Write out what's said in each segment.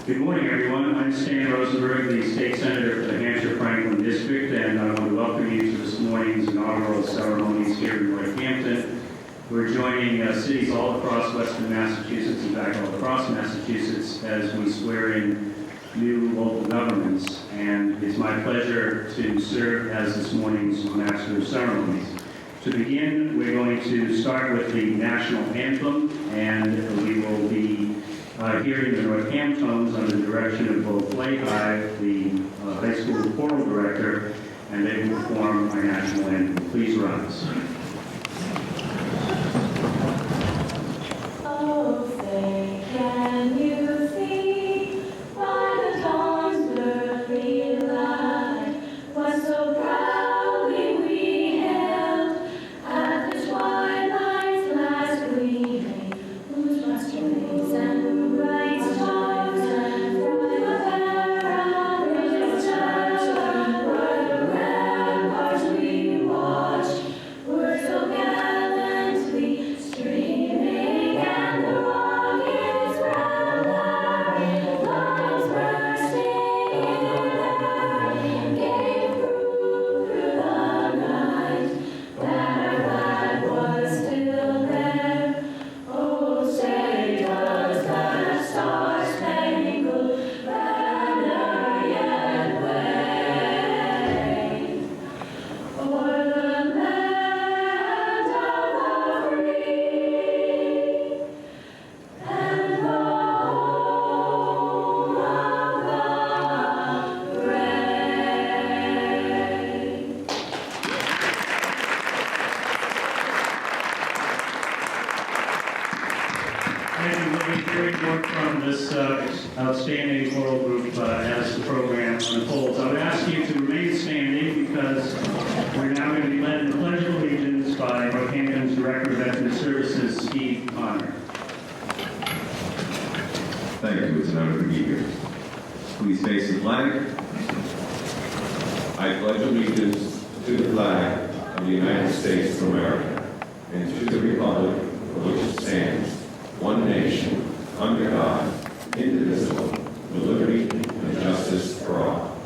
Good morning, everyone. I'm Stan Rosenberg, the State Senator for the Hampshire-Franklin District, and I want to welcome you to this morning's inaugural ceremonies here in Northampton. We're joining cities all across western Massachusetts, in fact, all across Massachusetts, as we swear in new local governments. And it's my pleasure to serve as this morning's Master of Ceremonies. To begin, we're going to start with the national anthem, and we will be hearing the Northamptons under the direction of both Lehi, the high school choral director, and they will perform our national anthem. Please rise. Oh, say, can you see by the dawn's early light what so proudly we hailed at the twilight's last gleaming, whose rusty rays and bright stars and through the perilous church were the ramparts we watched, were so gallantly streaming, and the rockets round our lungs bursting in air gave proof through the night that our flag was still there. Oh, say does that star-spangled banner yet wave o'er the land of the free and the home of the brave? And we'll be hearing more from this outstanding choral group as the program unfolds. I would ask you to remain standing because we're now going to be led in the Pledge of Allegiance by Northampton's Director of Veteran Services, Steve Connor. Thank you. It's an honor to be here. Please face the flag. I pledge allegiance to the flag of the United States of America and to the republic for which it stands, one nation, under God, indivisible, with liberty and justice for all.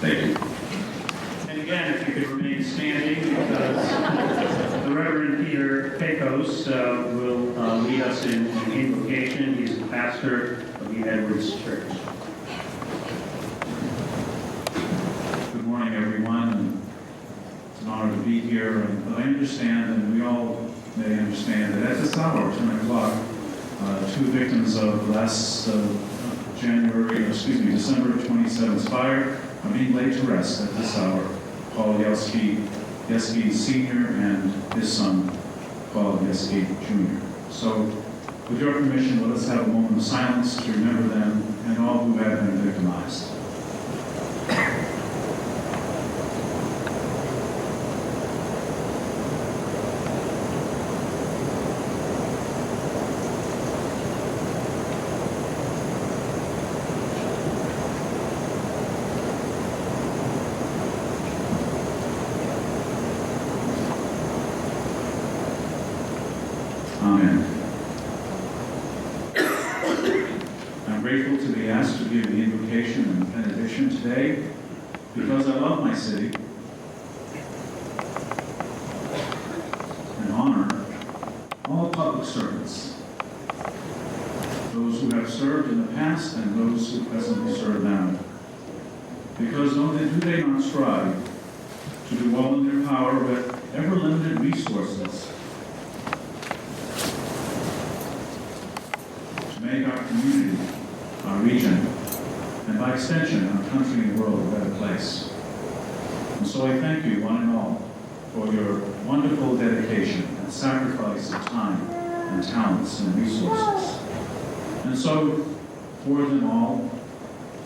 Thank you. And again, if you could remain standing, because the Reverend Peter Pecos will lead us in invocation. He's the pastor of the Edwards Church. Good morning, everyone. And it's an honor to be here. And I understand, and we all may understand, that at this hour, 10 o'clock, two victims of December 27th fire are being laid to rest at this hour. Paul Yeski Sr. and his son, Paul Yeski Jr. So, with your permission, let us have a moment of silence to remember them and all who have been victimized. Amen. I'm grateful to be asked to give the invocation and benediction today because I love my city and honor all public servants, those who have served in the past and those who presently serve now. Because do they not strive to do all in their power with ever-limited resources make our community, our region, and by extension, our country and world a better place. And so I thank you, one and all, for your wonderful dedication and sacrifice of time and talents and resources. And so, for them all,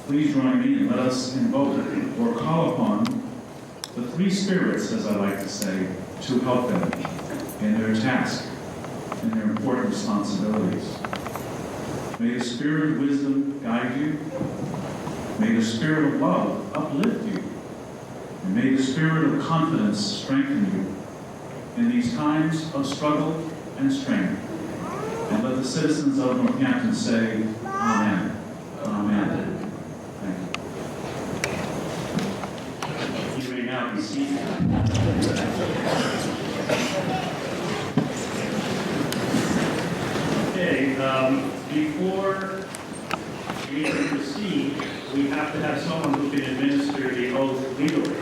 please join me and let us invoke or call upon the three spirits, as I like to say, to help them in their task, in their important responsibilities. May the spirit of wisdom guide you. May the spirit of love uplift you. And may the spirit of confidence strengthen you in these times of struggle and strain. And let the citizens of Northampton say, Amen. Amen. Thank you. You may now be seated. Okay, before we proceed, we have to have someone who can administer the oath legally.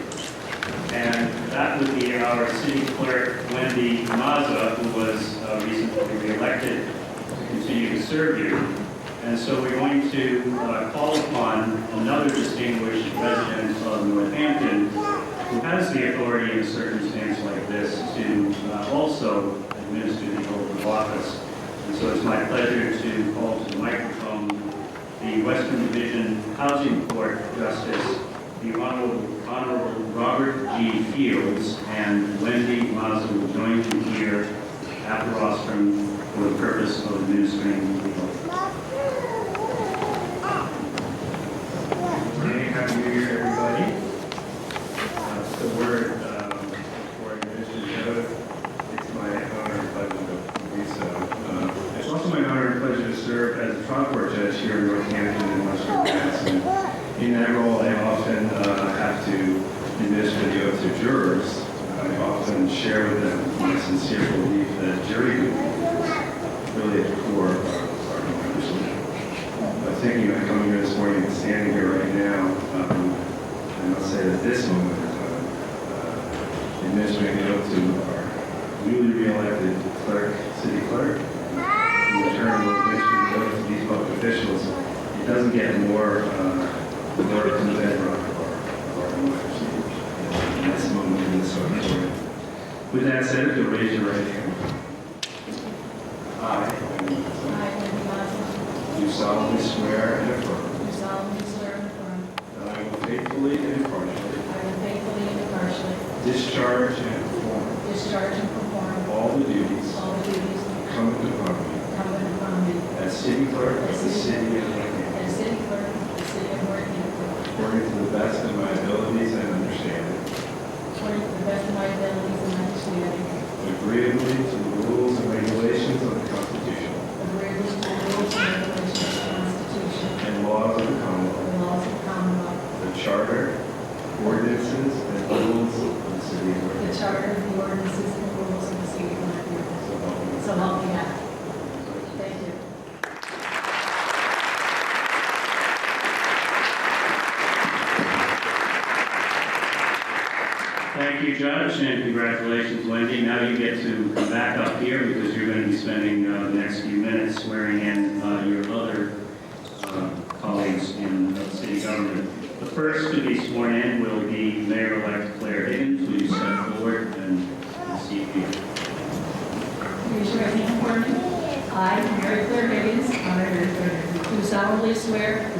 And that would be our city clerk, Wendy Mazza, who was recently re-elected to continue to serve you. And so we're going to call upon another distinguished resident of Northampton who has the authority in a circumstance like this to also administer the oath of office. And so it's my pleasure to call to the microphone the Western Division Housing Court Justice, the Honorable Robert G. Fields, and Wendy Mazza will join you here at the rostrum for the purpose of administering the oath. Happy New Year, everybody. The word for administration the oath, it's my honor and pleasure to do so. It's also my honor and pleasure to serve as a trial court judge here in Northampton and Western Mass. And in that role, I often have to administer the oath to jurors. I often share with them my sincere belief that jury duty is really at the core of our democracy. I was thinking about coming here this morning and standing here right now, I must say that this moment is administering the oath to our newly re-elected clerk, city clerk. In return, will administer the oath to these public officials. It doesn't get more to the bedrock of our democracy. And this moment in this auditorium. With that said, if you'll raise your right hand. I, Wendy Mazza, do solemnly swear and affirm do solemnly swear and affirm that I will faithfully and impartially I will faithfully and impartially discharge and perform discharge and perform all the duties all the duties incumbent upon me incumbent upon me as city clerk of the city of Northampton, as city clerk of the city of Northampton, according to the best of my abilities and understanding, according to the best of my abilities and understanding, agreeably to the rules and regulations of the Constitution agreeably to the rules and regulations of the Constitution and laws of the Commonwealth, and laws of the Commonwealth, the Charter, ordinances, and rules of the city of the Northampton. Charter, the ordinances, and rules of the city of Northampton. So help me God. So help me God. Thank you. Thank you, Judge, and congratulations, Wendy. Now you get to come back up here because you're going to be spending the next few minutes swearing in your other colleagues in city government. The first to be sworn in will be Mayor-elect Claire Higgins. Will you step forward and receive the oath? Raise your right hand for me. I, Mary Claire Higgins, do solemnly swear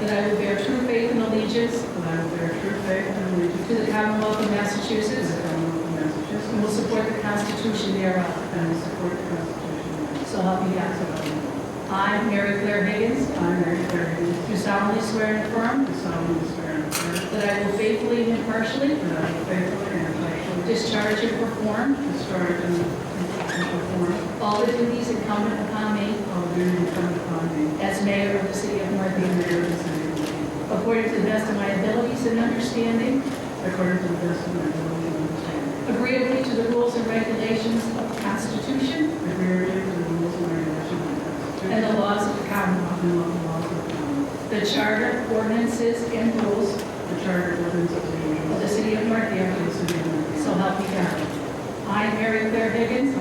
that I will bear true faith and allegiance to the Commonwealth of Massachusetts and will support the Constitution thereof. So help me God. I, Mary Claire Higgins, do solemnly swear and affirm that I will faithfully and impartially discharge and perform all the duties incumbent upon me as mayor of the city of Northampton, according to the best of my abilities and understanding, agreeably to the rules and regulations of the Constitution and the laws of the Commonwealth, the Charter, ordinances, and rules of the city of Northampton. So help me God. I, Mary Claire Higgins,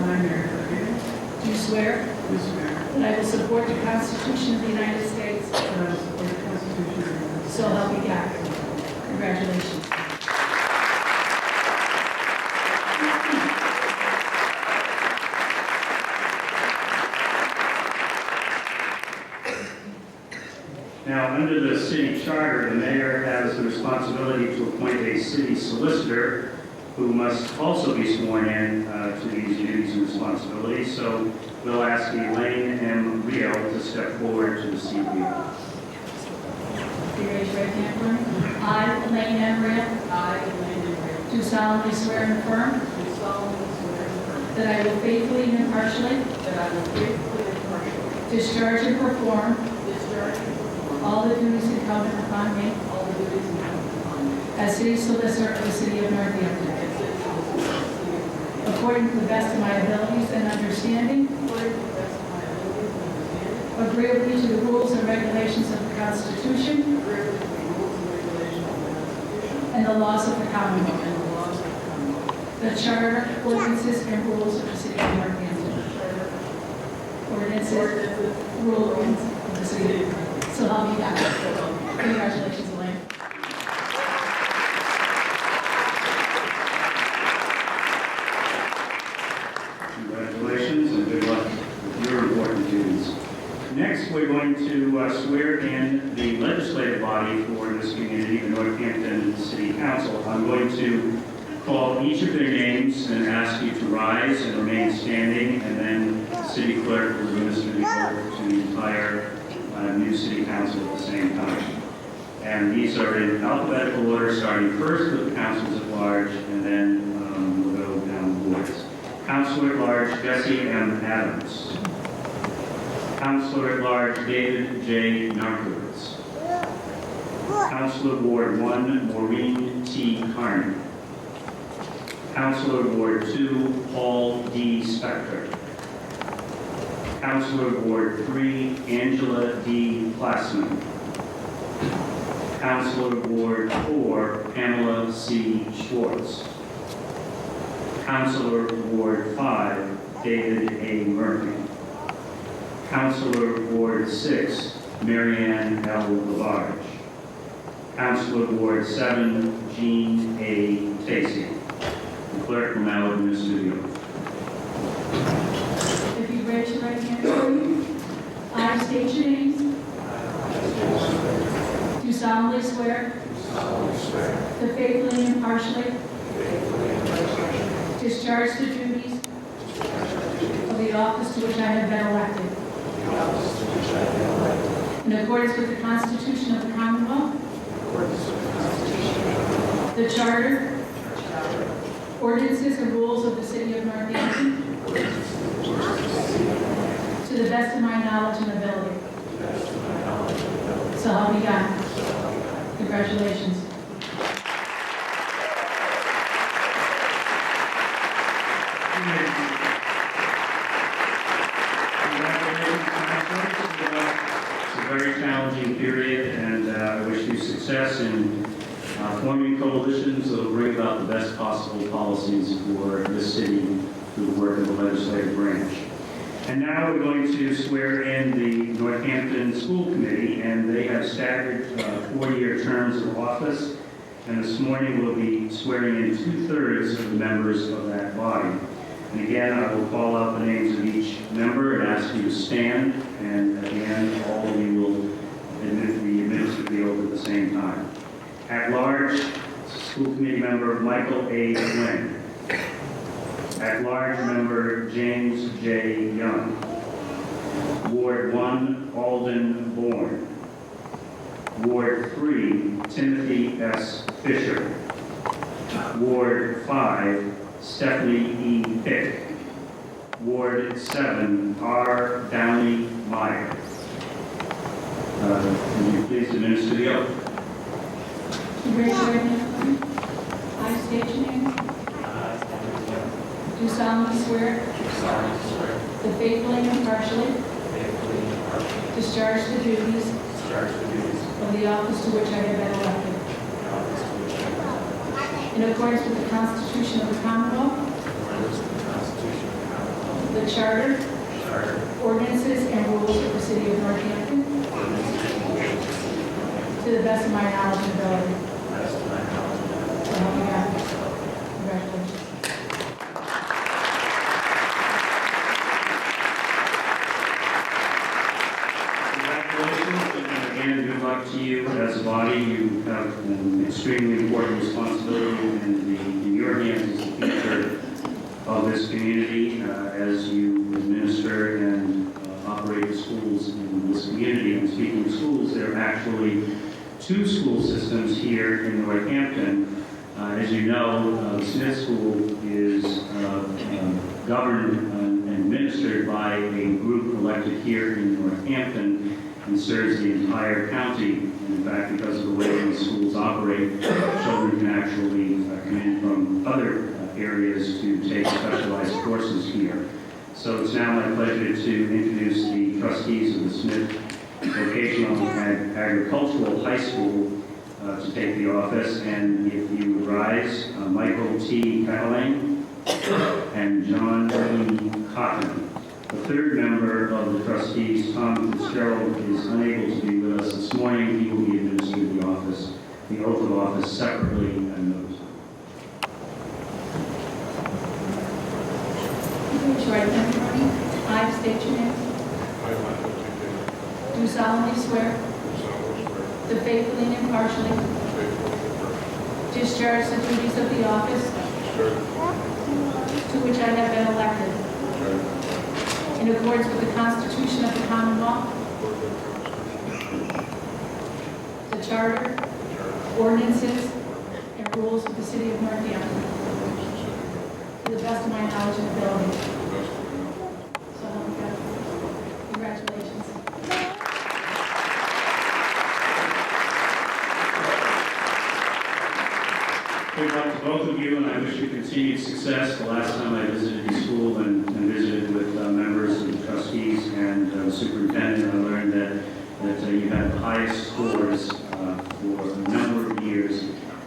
do swear that I will support the Constitution of the United States. So help me God. Congratulations. Now, under the city charter, the mayor has the responsibility to appoint a city solicitor who must also be sworn in to these duties and responsibilities. So we'll ask Elaine M. Rio to step forward to receive the oath. Do you raise your right hand for me? I, Elaine M. Rio, do solemnly swear and affirm that I will faithfully and impartially discharge and perform all the duties incumbent upon me all the duties incumbent upon me as city solicitor of the city of Northampton, as city solicitor of the city of Northampton, according to the best of my abilities and understanding, according to the best of my abilities and understanding, agreeably to the rules and regulations of the Constitution agreeably to the rules and regulations of the Constitution and the laws of the Commonwealth, and the laws of the Commonwealth, the charter, ordinances, and rules of the city of Northampton, the charter, ordinances, ordinances, rules of the city. So help me God. so help me God. Congratulations, Elaine. Congratulations and good luck with your important duties. Next, we're going to swear in the legislative body for this community, the Northampton City Council. I'm going to call each of their names and ask you to rise and remain standing, and then the city clerk will administer the oath to the entire new city council at the same time. And these are in alphabetical order, starting first with the councils at large, and then we'll go down the boards. Councilor at Large Jesse M. Adams. Councilor at Large David J. Narkowitz. Councilor Ward 1 Maureen T. Carney. Councilor Ward 2 Paul D. Spector. Councilor Ward 3 Angela D. Plassman. Councilor Ward 4 Pamela C. Schwartz. Councilor Ward 5, David A. Murphy. Councilor Ward 6, Marianne L. Lavarge. Councilor Ward 7, Jean A. Tacey. The clerk will now administer the oath. If you raise your right hand for me, I state your names. Do solemnly swear to faithfully and impartially discharge the duties of the office to which I have been elected in accordance with the Constitution of the Commonwealth, the Charter, ordinances and rules of the city of Northampton, to the best of my knowledge and ability. So help me God. Congratulations. It's a very challenging period, and I wish you success in forming coalitions that will bring about the best possible policies for this city through the work of the legislative branch. And now we're going to swear in the Northampton School Committee, and they have staggered 4-year terms of office. And this morning we'll be swearing in 2/3 of the members of that body. And again, I will call out the names of each member and ask you to stand. And at the end, all of you will administer the oath at the same time. At large, School Committee member Michael A. Flynn. At large member James J. Young. Ward 1, Alden Bourne. Ward 3, Timothy S. Fisher. Ward 5, Stephanie E. Pick. Ward 7, R. Downey Meyer. Will you please administer the oath? Raise your right hand for me. I state your name. Do solemnly swear to faithfully and impartially discharge the duties of the office to which I have been elected in accordance with the Constitution of the Commonwealth, the Charter, ordinances, and rules of the city of Northampton, to the best of my knowledge and ability. So help me God. Congratulations. Congratulations, and again, good luck to you as a body. You have an extremely important responsibility in your hands as the future of this community as you administer and operate the schools in this community. And speaking of schools, there are actually 2 school systems here in Northampton. As you know, the Smith School is governed and administered by a group elected here in Northampton, and serves the entire county. In fact, because of the way these schools operate, children can actually come in from other areas to take specialized courses here. So it's now my pleasure to introduce the trustees of the Smith Vocational and Agricultural High School to take the office. And if you would rise, Michael T. Catalane and John E. Cotton. The third member of the trustees, Tom Fitzgerald, is unable to be with us this morning. He will be administered the oath of office separately and noticed. Raise your right hand for me. I state your name. I, Michael T. Catalane, Do solemnly swear do solemnly swear to faithfully and impartially faithfully and impartially discharge the duties of the office discharge to which I have been elected the duties in accordance with the Constitution of the Commonwealth, according to the Constitution the Charter, of the Charter ordinances, and rules of the City of Northampton, and rules of the City of Northampton, to the best of my knowledge and ability. to the best of my knowledge. So help me God. Congratulations. Good luck to both of you, and I wish you continued success. The last time I visited the school and visited with members of the trustees and the superintendent, I learned that you had the highest scores for a number of years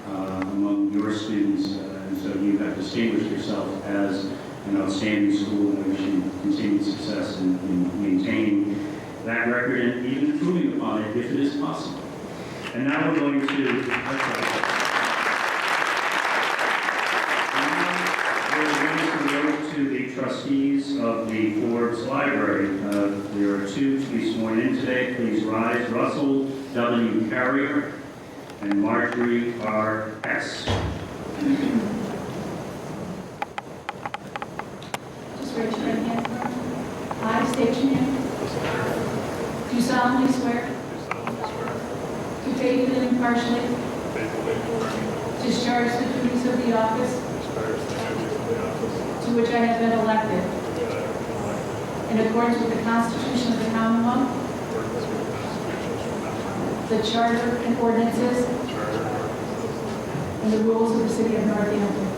among your students, and so you have distinguished yourself as an outstanding school, and I wish you continued success in maintaining that record and even improving upon it if it is possible. And now we're going to... to the trustees of the Forbes Library. There are two to be sworn in today. Please rise. Russell W. Carrier and Marjorie R. S. Just raise your right hand for me. I state your name. Do solemnly swear Do solemnly swear to faithfully and impartially faithfully and impartially discharge the duties of the office discharge the duties of the office to which I have been elected to which I have been elected in accordance with the Constitution of the Commonwealth, in accordance with the Constitution of the Commonwealth, the Charter and ordinances, the Charter and ordinances, and the rules of the City of Northampton,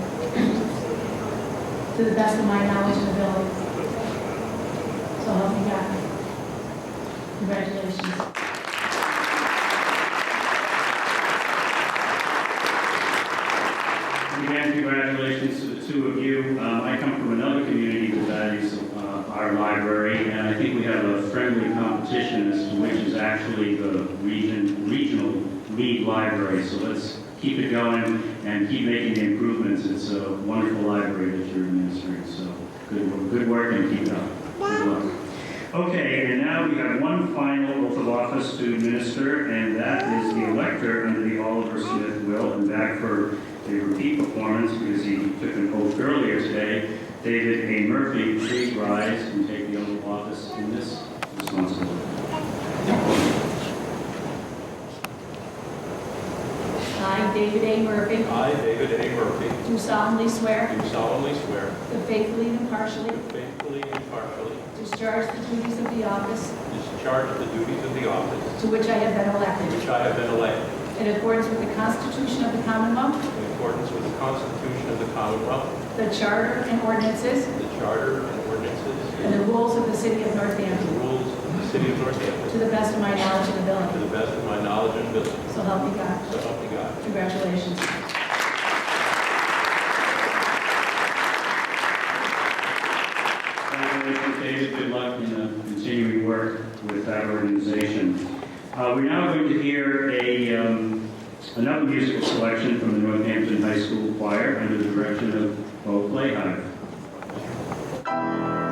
to the best of my knowledge and ability. So help me God. Congratulations. Again, congratulations to the two of you. I come from another community that values our library, and I think we have a friendly competition as to which is actually the regional lead library. So let's keep it going and keep making the improvements. It's a wonderful library that you're administering. So good work and keep it up. Good luck. Okay, and now we have one final oath of office to administer, and that is the elector under the Oliver Smith will. And back for a repeat performance because he took an oath earlier today. David A. Murphy, please rise and take the oath of office in this responsibility. I, David A. Murphy, I, David A. Murphy, do solemnly swear do solemnly swear to faithfully and impartially to faithfully and impartially discharge the duties of the office discharge the duties of the office to which I have been to elected which I have been elected in accordance with the Constitution of the Commonwealth, in accordance with the Constitution of the Commonwealth, the Charter and ordinances, the Charter and ordinances, and the rules of the City of and the Northampton, rules of the City of Northampton, to the best of my knowledge and to ability. the best of my knowledge and ability. So help me God. So help me God. Congratulations. Congratulations, David. Good luck in continuing work with that organization. We're now going to hear another musical selection from the Northampton High School Choir under the direction of Bo Playhive. Our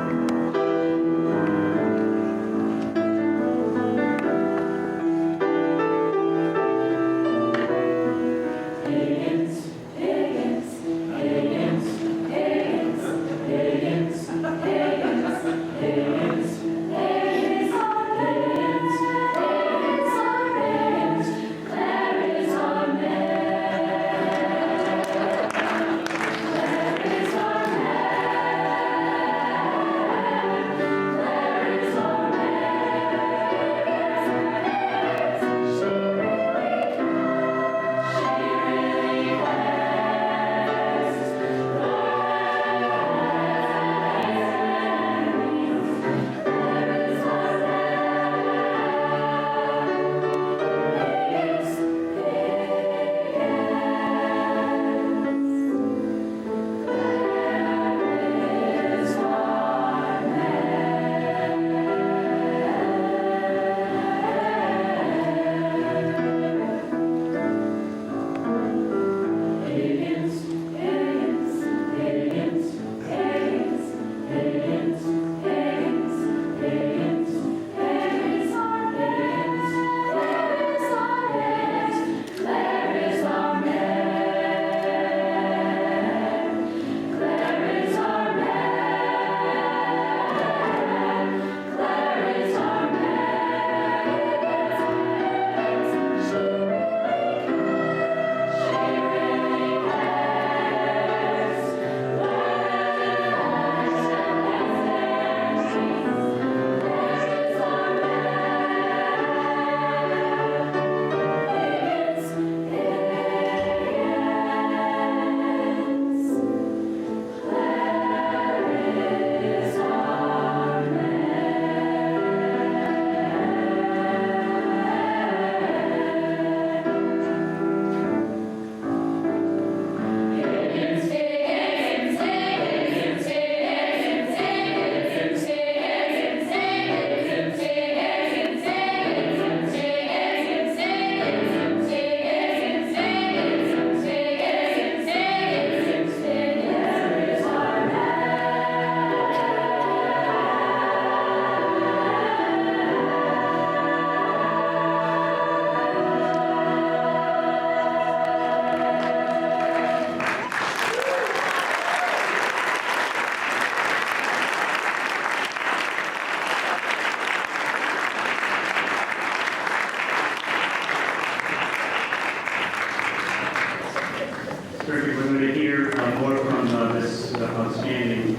more from this outstanding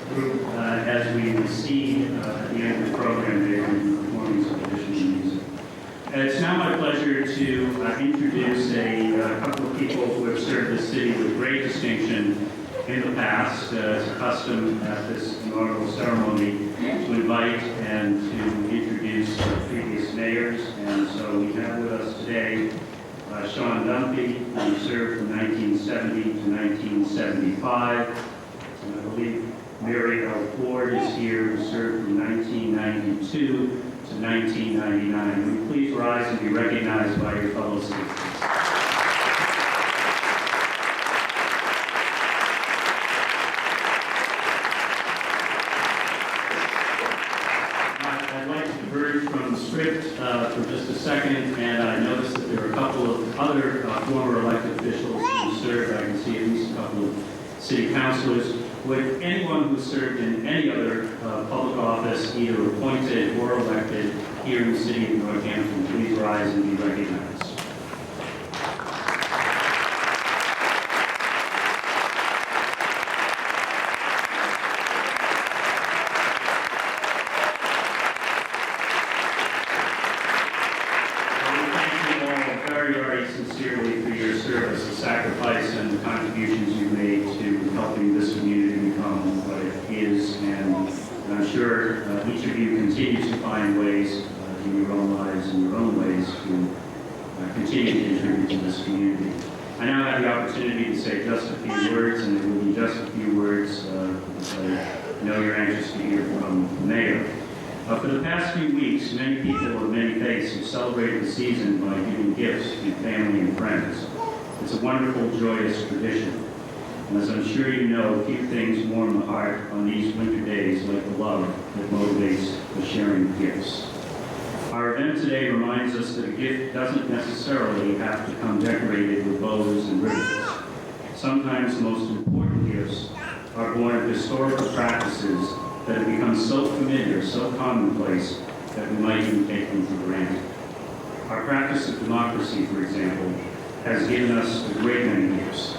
group as we receive at the end of the program. They will be performing some additional music. It's now my pleasure to introduce a couple of people who have served the city with great distinction in the past. It's a custom at this inaugural ceremony to invite and to introduce previous mayors. And so we have with us today Sean Dunphy, who served from 1970 to 1975. And I believe Mary L. Ford is here, who served from 1992 to 1999. Will you please rise and be recognized by your fellow citizens? I'd like to diverge from the script for just a second, and I noticed that there are a couple of other former elected officials who served. I can see at least a couple of city councilors. Would anyone who served in any other public office, either appointed or elected here in the city of Northampton, please rise and be recognized? Very sincerely for your service, the sacrifice, and the contributions you've made to helping this community become what it is. And I'm sure each of you continues to find ways in your own lives and your own ways to continue to contribute to this community. I now have the opportunity to say just a few words, and it will be just a few words because I know you're anxious to hear from the mayor. For the past few weeks, many people of many faiths have celebrated the season by giving gifts to family and friends. It's a wonderful, joyous tradition. And as I'm sure you know, few things warm the heart on these winter days like the love that motivates the sharing of gifts. Our event today reminds us that a gift doesn't necessarily have to come decorated with bows and ribbons. Sometimes the most important gifts are born of historical practices that have become so familiar, so commonplace, that we might even take them for granted. Our practice of democracy, for example, has given us a great many gifts.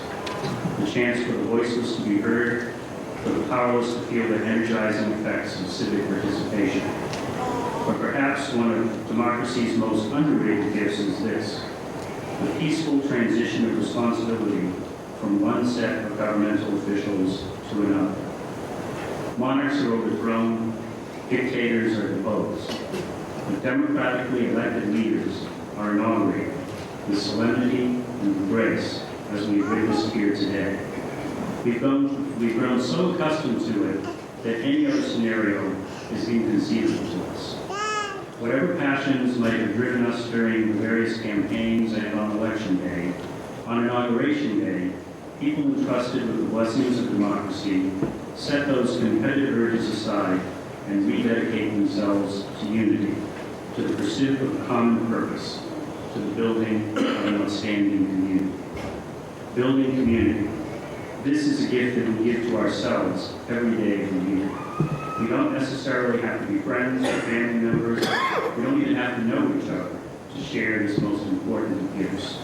The chance for the voiceless to be heard, for the powerless to feel the energizing effects of civic participation. But perhaps one of democracy's most underrated gifts is this: the peaceful transition of responsibility from one set of governmental officials to another. Monarchs are overthrown, dictators are deposed, but democratically elected leaders are inaugurated with solemnity and with grace, as we've witnessed here today. We've grown so accustomed to it that any other scenario is inconceivable to us. Whatever passions might have driven us during the various campaigns and on Election Day, on Inauguration Day, people entrusted with the blessings of democracy set those competitive urges aside and rededicate themselves to unity, to the pursuit of a common purpose, to the building of an outstanding community. Building community. This is a gift that we give to ourselves every day of the year. We don't necessarily have to be friends or family members. We don't even have to know each other to share this most important of gifts.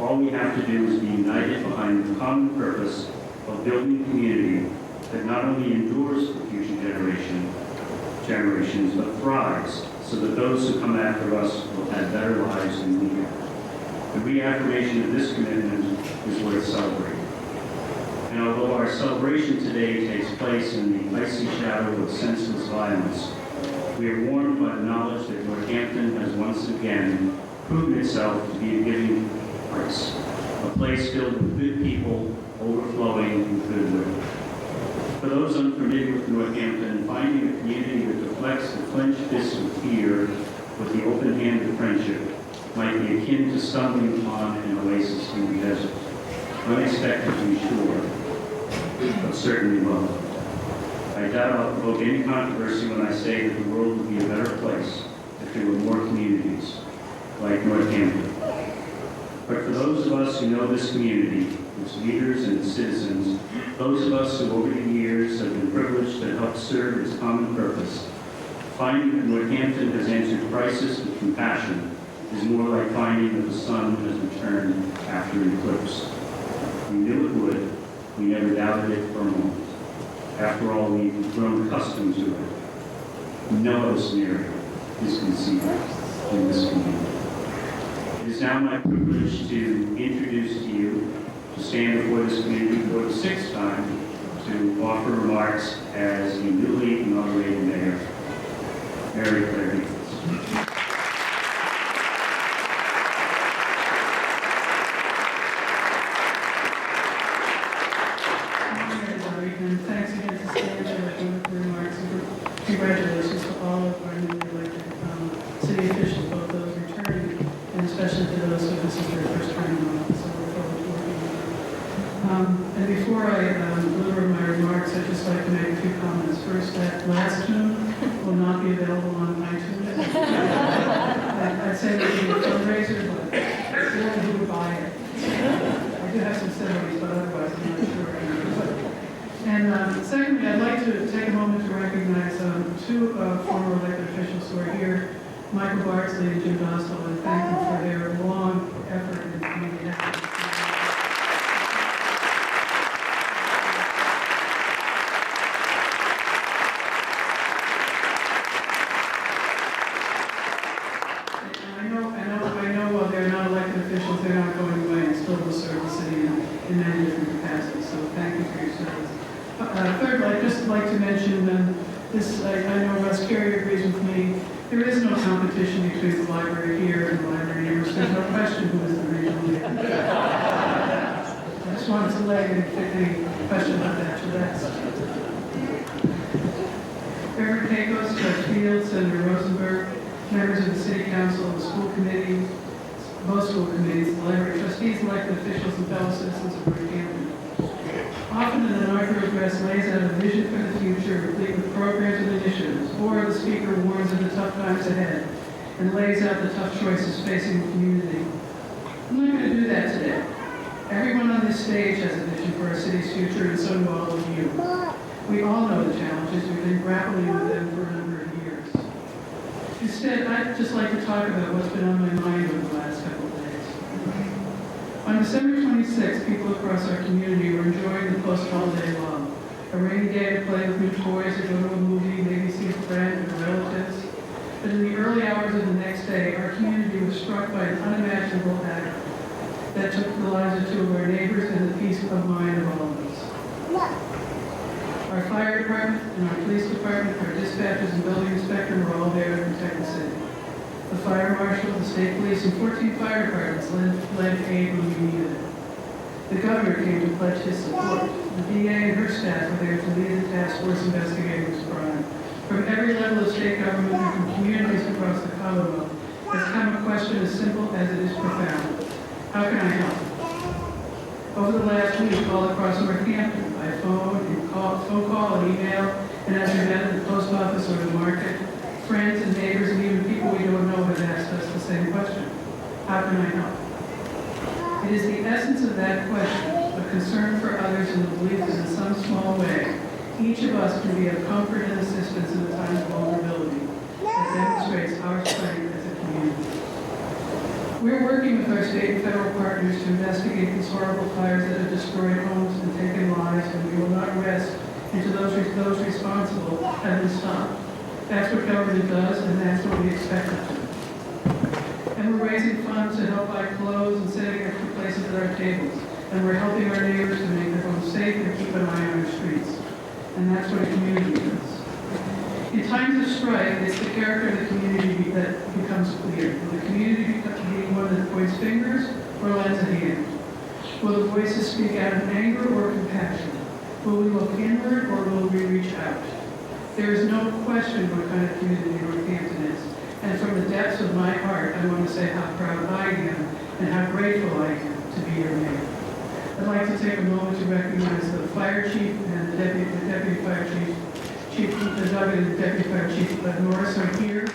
All we have to do is be united behind the common purpose of building a community that not only endures for future generations, but thrives so that those who come after us will have better lives than we have. The reaffirmation of this commitment is worth celebrating. And although our celebration today takes place in the icy shadow of senseless violence, we are warmed by the knowledge that Northampton has once again proven itself to be a giving place, a place filled with good people, overflowing with goodwill. For those unfamiliar with Northampton, finding a community that deflects the clenched fists of fear with the open hand of friendship might be akin to stumbling upon an oasis in the desert. Unexpected to be sure, but certainly welcome. I doubt I'll provoke any controversy when I say that the world would be a better place if there were more communities like Northampton. But for those of us who know this community, its leaders and its citizens, those of us who over the years have been privileged to help serve its common purpose, finding that Northampton has answered crisis with compassion is more like finding that the sun has returned after an eclipse. We knew it would, We never doubted it for a moment. After all, we've grown accustomed to it. No other scenario is conceivable in this community. It is now my privilege to introduce to you, to stand before this community for the sixth time, to offer remarks as the newly inaugurated mayor, Mary Claire Nichols. And thanks again to Stan for the remarks, and congratulations to all of our newly elected city officials, both those returning and especially to those who this is their first term in office. So we're forward to working with you. And before I deliver my remarks, I'd just like to make a few comments. First, that last tune will not be available on iTunes. I'd say that it'd be a fundraiser, but still who would buy it. I do have some sympathies, but otherwise I'm not sure. And secondly, I'd like to take a moment to recognize two former elected officials who are here, Michael Bardsley and Jim Dostal, and thank them for their long effort in community efforts. I know while they're not elected officials, they're not going away and still will serve the city in many different capacities, so thank you for your service. Third, I'd just like to mention this, I know Russ Carey agrees with me, there is no competition between the library here and the library in Amherst. There's no question who is the regional leader. I just wanted to lay any question about that to rest. Reverend Pecos, Judge Fields, Senator Rosenberg, members of the City Council, the school committees, both school committees, the library trustees, elected officials, and fellow citizens of Northampton. Often an inaugural address lays out a vision for the future, complete with programs and initiatives, or the speaker warns of the tough times ahead and lays out the tough choices facing the community. I'm not going to do that today. Everyone on this stage has a vision for our city's future, and so do all of you. We all know the challenges. We've been grappling with them for a number of years. Instead, I'd just like to talk about what's been on my mind over the last couple of days. On December 26th, people across our community were enjoying the post-holiday lull. A rainy day to play with new toys, to go to a movie, maybe see a friend or relatives. But in the early hours of the next day, our community was struck by an unimaginable act that took the lives of two of our neighbors and the peace of mind of all of us. Our fire department and our police department, our dispatchers and building inspector were all there to protect the city. The fire marshal, the state police, and 14 fire departments led aid when we needed it. The governor came to pledge his support. The DA and her staff were there to lead the task force investigating this crime. From every level of state government and from communities across the Commonwealth has come a question as simple as it is profound. How can I help? Over the last week, all across Northampton, by phone call and email, and as we met at the post office or the market, friends and neighbors and even people we don't know have asked us the same question. How can I help? It is the essence of that question, a concern for others and the belief that in some small way, each of us can be of comfort and assistance in the times of vulnerability that demonstrates our strength as a community. We're working with our state and federal partners to investigate these horrible fires that have destroyed homes and taken lives, and we will not rest until those responsible have been stopped. That's what government does, and that's what we expect it to. And we're raising funds to help buy clothes and setting extra places at our tables. And we're helping our neighbors to make their homes safe and keep an eye on our streets. And that's what a community does. In times of strife, it's the character of the community that becomes clear. Will the community be one that points fingers or lends a hand? Will the voices speak out of anger or compassion? Will we look inward or will we reach out? There is no question what kind of community Northampton is. And from the depths of my heart, I want to say how proud I am and how grateful I am to be your mayor. I'd like to take a moment to recognize the fire chief and the deputy fire chief, the deputy fire chief Norris are here.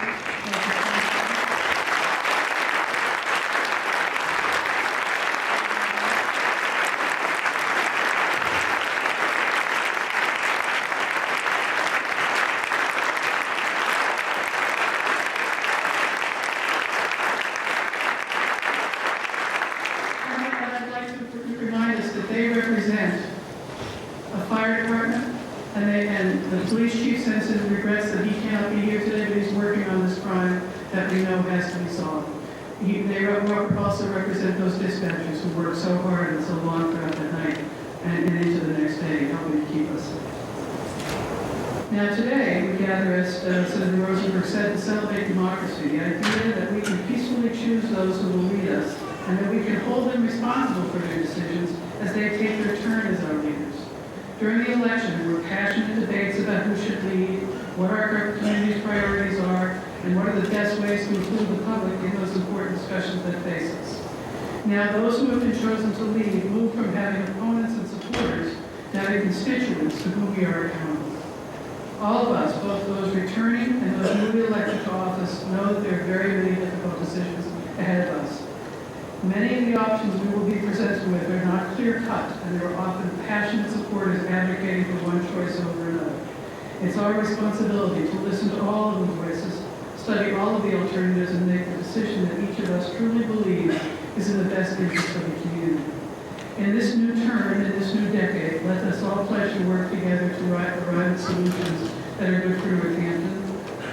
They represent we know has to be solved. They also represent those dispatchers who work so hard and so long throughout the night and into the next day, helping to keep us safe. Now today, we gather, as Senator Rosenberg said, to celebrate democracy, the idea that we can peacefully choose those who will lead us, and that we can hold them responsible for their decisions as they take their turn as our leaders. During the election, there were passionate debates about who should lead, what our community's priorities are, and what are the best ways to include the public in those important discussions that face us. Now, those who have been chosen to lead move from having opponents and supporters to having constituents to whom we are accountable. All of us, both those returning and those newly elected to office, know that there are very many difficult decisions ahead of us. Many of the options we will be presented with are not clear-cut, and there are often passionate supporters advocating for one choice over another. It's our responsibility to listen to all of the voices, study all of the alternatives, and make the decision that each of us truly believes is in the best interest of the community. In this new term, in this new decade, let us all pledge to work together to arrive at solutions that are good for Northampton.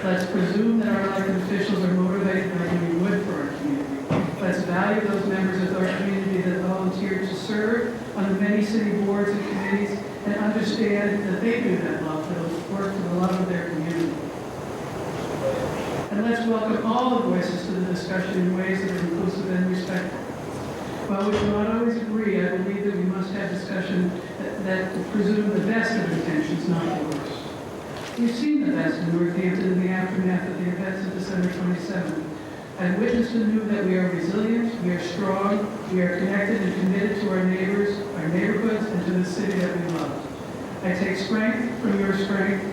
Let's presume that our elected officials are motivated by doing good for our community. Let's value those members of our community that volunteer to serve on the many city boards and committees and understand that they do that love, work for the love of their community. And let's welcome all the voices to the discussion in ways that are inclusive and respectful. While we do not always agree, I believe that we must have discussion that presume the best of intentions, not the worst. We've seen the best in Northampton in the aftermath of the events of December 27th. I witnessed and knew that we are resilient, we are strong, we are connected and committed to our neighbors, our neighborhoods, and to the city that we love. I take strength from your strength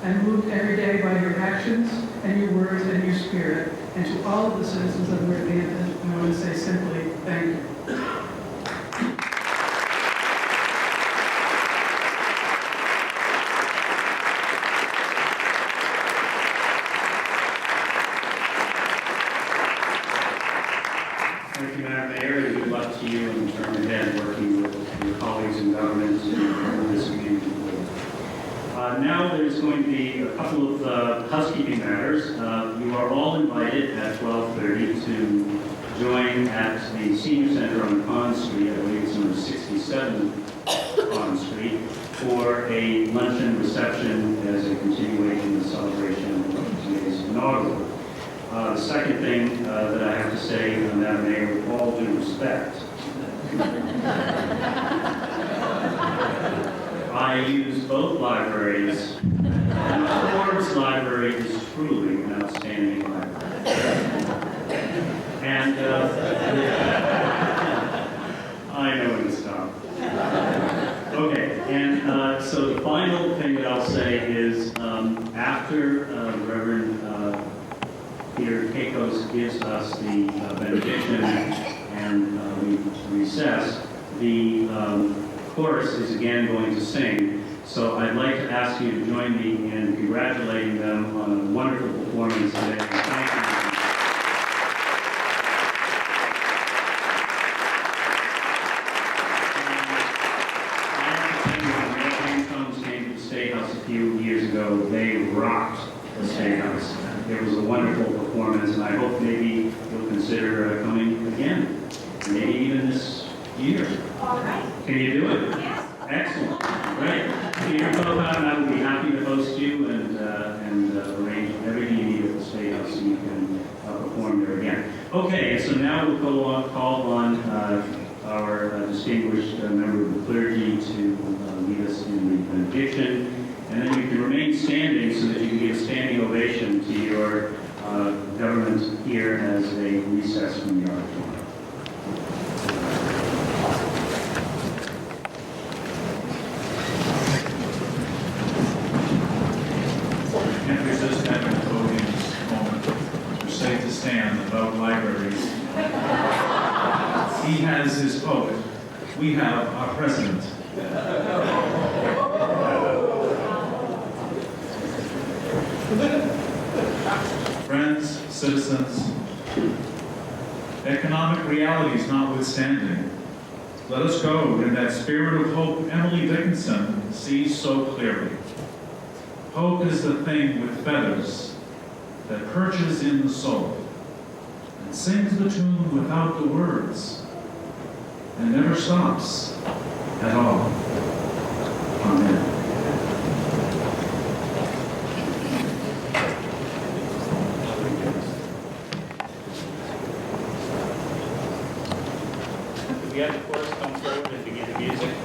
and moved every day by your actions and your words and your spirit. And to all of the citizens of Northampton, I want to say simply, thank you. Thank you, Madam Mayor, and good luck to you in the term ahead, working with your colleagues in government and this community. Now there's going to be a couple of housekeeping matters. You are all invited at 12:30 to join at the Senior Center on Pond Street, I believe it's number 67 Pond Street, for a luncheon reception as a continuation of the celebration of today's inaugural. The second thing that I have to say, Madam Mayor, with all due respect, I use both libraries, and the Forbes Library is truly an outstanding library. And I know when to stop. Okay, and so the final thing that I'll say is after Reverend Peter Keikos gives us the benediction and we recess, the chorus is again going to sing. So I'd like to ask you to join me in congratulating them on a wonderful performance today. Thank you. Came to the State House a few years ago. They rocked the State House. It was a wonderful performance, and I hope maybe you'll consider coming again, maybe even this year. All right. Can you do it? Yes. Excellent. Great. Peter Kohan, I would be happy to host you and arrange everything you need at the State House so you can perform there again. Okay, so now we'll call on our distinguished member of the clergy to lead us in the benediction. And then you can remain standing so that you can give a standing ovation to your government here as they recess from the auditorium. Can't resist having a podium moment. We're safe to stand about libraries. He has his poet. We have our president. Friends, citizens, economic realities notwithstanding, let us go in that spirit of hope Emily Dickinson sees so clearly. Hope is the thing with feathers that perches in the soul sings the tune without the words and never stops at all. Amen. Could we have the chorus come forward and begin the music?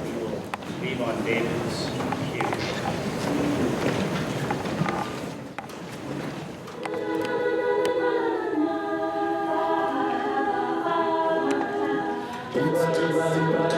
We will leave on David's cue. Everybody,